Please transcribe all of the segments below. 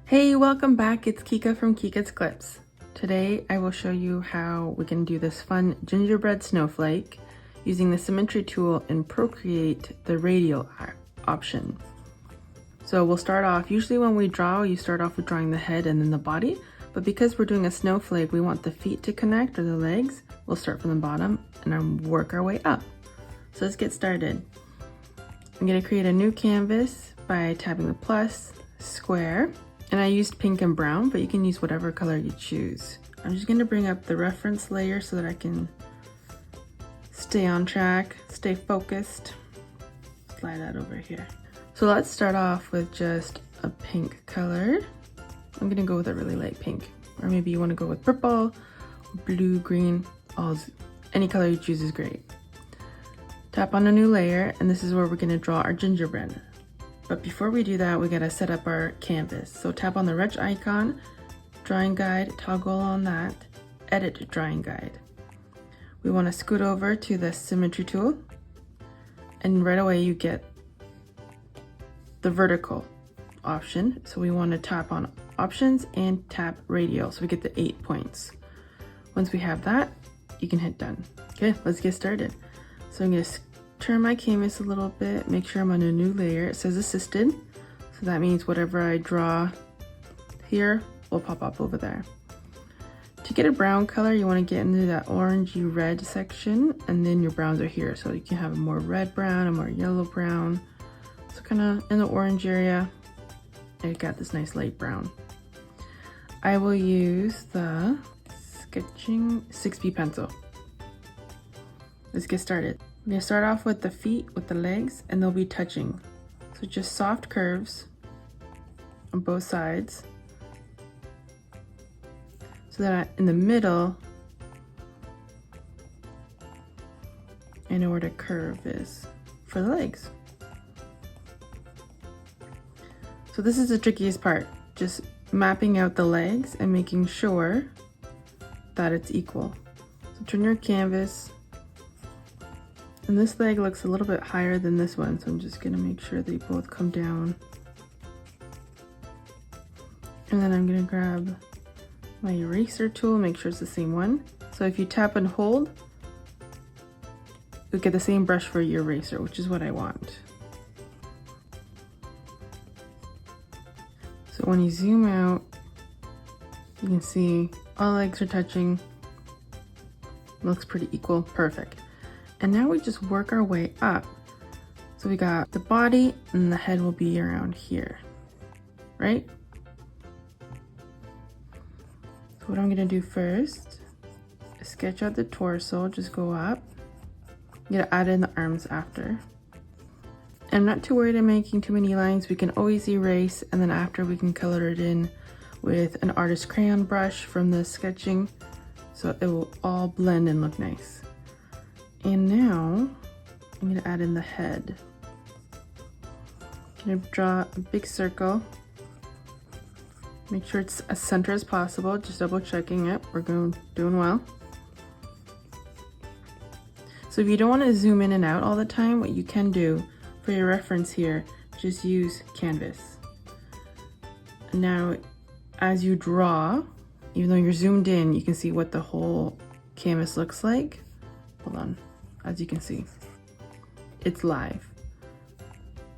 Hey, welcome back. It's Kika from Kika's Clips. Today I will show you how we can do this fun gingerbread snowflake using the Symmetry tool in Procreate, the radial option. So we'll start off, usually when we draw, you start off with drawing the head and then the body, but because we're doing a snowflake, we want the feet to connect or the legs. We'll start from the bottom and then work our way up. So let's get started. I'm going to create a new canvas by tapping the plus, square, and I used pink and brown, but you can use whatever color you choose. I'm just going to bring up the reference layer so that I can stay on track, stay focused. Slide that over here. So let's start off with just a pink color. I'm going to go with a really light pink, or maybe you want to go with purple, blue, green, any color you choose is great. Tap on a new layer, and this is where we're going to draw our gingerbread. But before we do that, we gotta set up our canvas. So tap on the wrench icon, drawing guide, toggle on that, edit drawing guide. We wanna scoot over to the Symmetry tool, and right away you get the vertical option. So we wanna tap on options and tap radial, so we get the 8 points. Once we have that, you can hit done. Okay, let's get started. So I'm gonna turn my canvas a little bit, make sure I'm on a new layer. It says assisted, so that means whatever I draw here will pop up over there. To get a brown color, you want to get into that orangey red section, and then your browns are here, so you can have a more red brown, a more yellow brown. So kind of in the orange area, I got this nice light brown. I will use the sketching 6B pencil. Let's get started. I'm going to start off with the feet, with the legs, and they'll be touching. So just soft curves on both sides. So that in the middle, I know where the curve is for the legs. So this is the trickiest part, just mapping out the legs and making sure that it's equal. So turn your canvas. And this leg looks a little bit higher than this one, so I'm just gonna make sure they both come down. And then I'm gonna grab my eraser tool, make sure it's the same one. So if you tap and hold, you'll get the same brush for your eraser, which is what I want. So when you zoom out, you can see all legs are touching. Looks pretty equal, perfect. And now we just work our way up. So we got the body and the head will be around here, right? So what I'm gonna do first is sketch out the torso, just go up. You gotta add in the arms after. I'm not too worried I'm making too many lines. We can always erase, and then after we can color it in with an artist crayon brush from the sketching, so it will all blend and look nice. And now I'm going to add in the head. I'm going to draw a big circle. Make sure it's as center as possible, just double checking it. We're doing well. So if you don't want to zoom in and out all the time, what you can do for your reference here, just use canvas. Now, as you draw, even though you're zoomed in, you can see what the whole canvas looks like. Hold on. As you can see, it's live.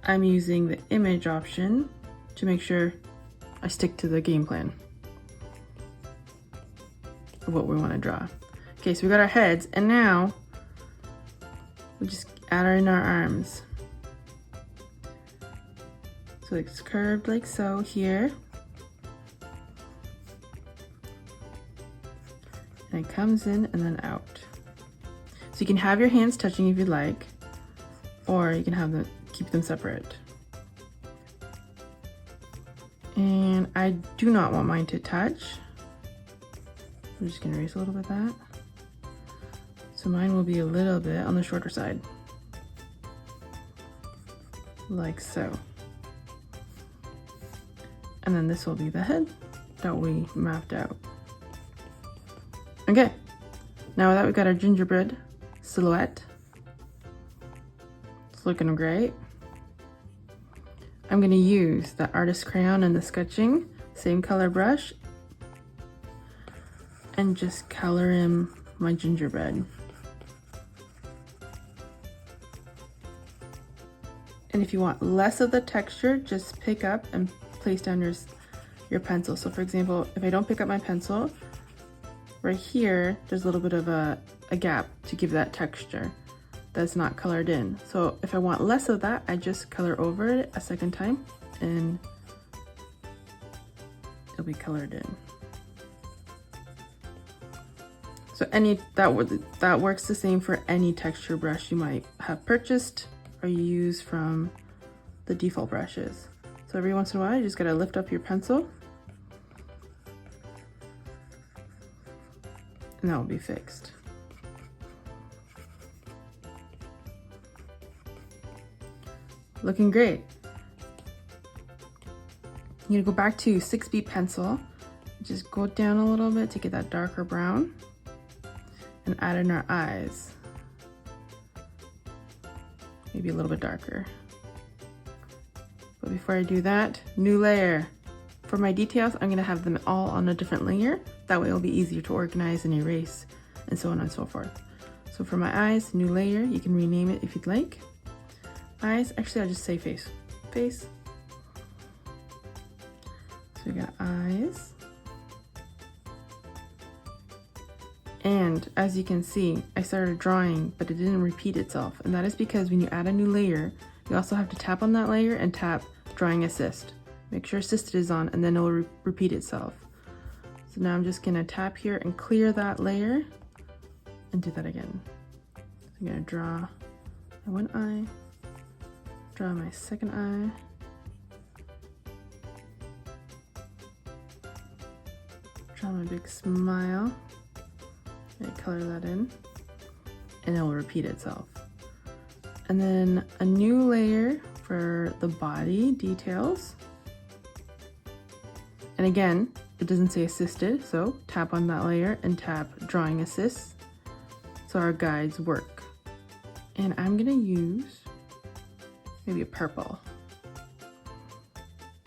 I'm using the image option to make sure I stick to the game plan of what we want to draw. Okay, so we got our heads, and now we just add in our arms. So it's curved like so here. And it comes in and then out. So you can have your hands touching if you'd like, or you can have them, keep them separate. And I do not want mine to touch. I'm just gonna erase a little bit of that. So mine will be a little bit on the shorter side. Like so. And then this will be the head that we mapped out. Okay, now that we've got our gingerbread silhouette, it's looking great. I'm going to use the artist crayon and the sketching same color brush, and just color in my gingerbread. And if you want less of the texture, just pick up and place down your pencil. So for example, if I don't pick up my pencil, right here, there's a little bit of a gap to give that texture that's not colored in. So if I want less of that, I just color over it a second time and it'll be colored in. So that works the same for any texture brush you might have purchased or you use from the default brushes. So every once in a while, you just gotta lift up your pencil and that will be fixed. Looking great. You're gonna go back to 6B pencil, just go down a little bit to get that darker brown and add in our eyes. Maybe a little bit darker. But before I do that, new layer. For my details, I'm gonna have them all on a different layer. That way it'll be easier to organize and erase and so on and so forth. So for my eyes, new layer, you can rename it if you'd like. Eyes, actually I'll just say face. Face. So we got eyes. And as you can see, I started drawing, but it didn't repeat itself. And that is because when you add a new layer, you also have to tap on that layer and tap drawing assist. Make sure assisted is on and then it will repeat itself. So now I'm just gonna tap here and clear that layer and do that again. So I'm gonna draw my one eye, draw my second eye, draw my big smile. I color that in and it will repeat itself. And then a new layer for the body details. And again, it doesn't say assisted, so tap on that layer and tap drawing assist so our guides work. And I'm gonna use maybe a purple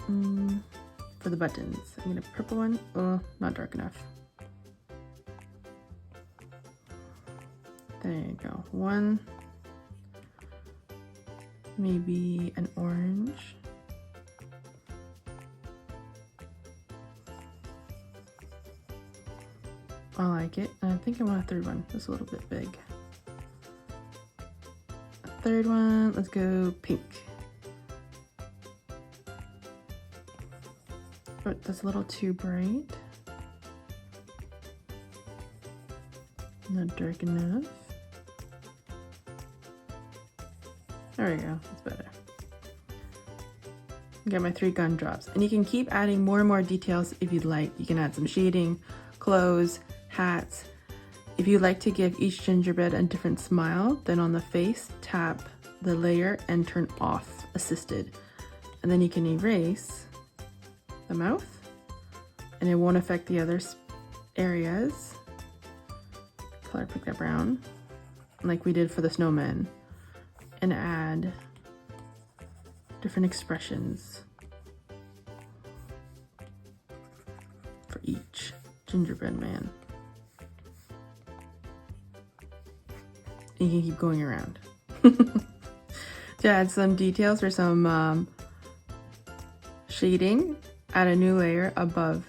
for the buttons. I'm gonna purple one. Oh, not dark enough. There you go. One, maybe an orange. I like it. And I think I want a third one. Just a little bit big. A third one, let's go pink. Oh, that's a little too bright. Not dark enough. There we go, that's better. Get my 3 gumdrops. And you can keep adding more and more details if you'd like. You can add some shading, clothes, hats. If you'd like to give each gingerbread a different smile, then on the face, tap the layer and turn off assisted. And then you can erase the mouth and it won't affect the other areas. Color pick that brown, like we did for the snowman. And add different expressions for each gingerbread man. And you can keep going around. To add some details or some shading, add a new layer above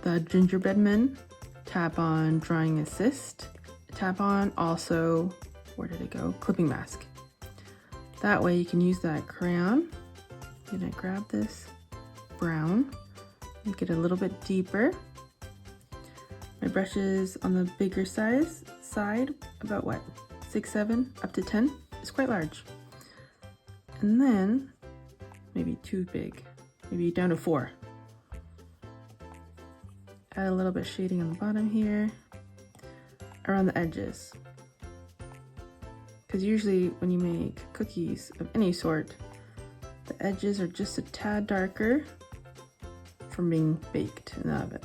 the gingerbread man. Tap on drawing assist. Tap on also, where did it go? Clipping mask. That way you can use that crayon. I'm gonna grab this brown, make it a little bit deeper. My brush is on the bigger side, about what, 6, 7, up to 10. It's quite large. And then, maybe too big, maybe down to 4. Add a little bit of shading on the bottom here, around the edges. Because usually when you make cookies of any sort, the edges are just a tad darker from being baked in the oven.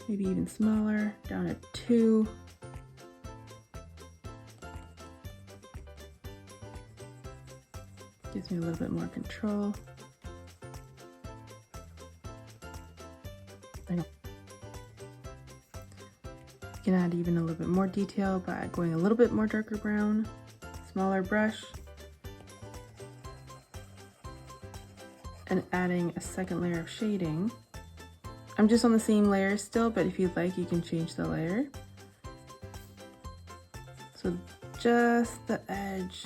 Maybe even smaller, down at 2. Gives me a little bit more control. There you go. You can add even a little bit more detail by going a little bit more darker brown, smaller brush, and adding a second layer of shading. I'm just on the same layer still, but if you'd like, you can change the layer. So just the edge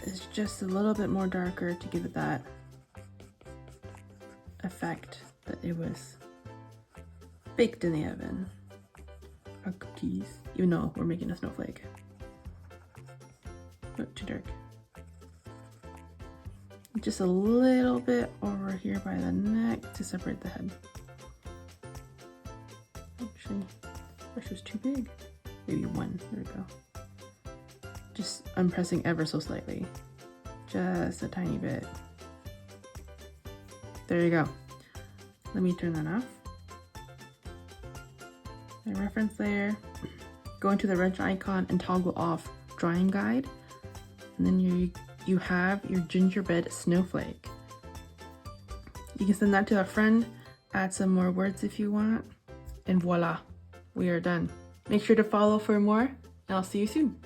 is just a little bit more darker to give it that effect that it was baked in the oven. Our cookies, even though we're making a snowflake. Oh, too dark. Just a little bit over here by the neck to separate the head. Actually, brush was too big. Maybe one. There we go. Just I'm pressing ever so slightly. Just a tiny bit. There you go. Let me turn that off. The reference layer. Go into the wrench icon and toggle off drawing guide. And then you have your gingerbread snowflake. You can send that to a friend, add some more words if you want, and voila, we are done. Make sure to follow for more, and I'll see you soon.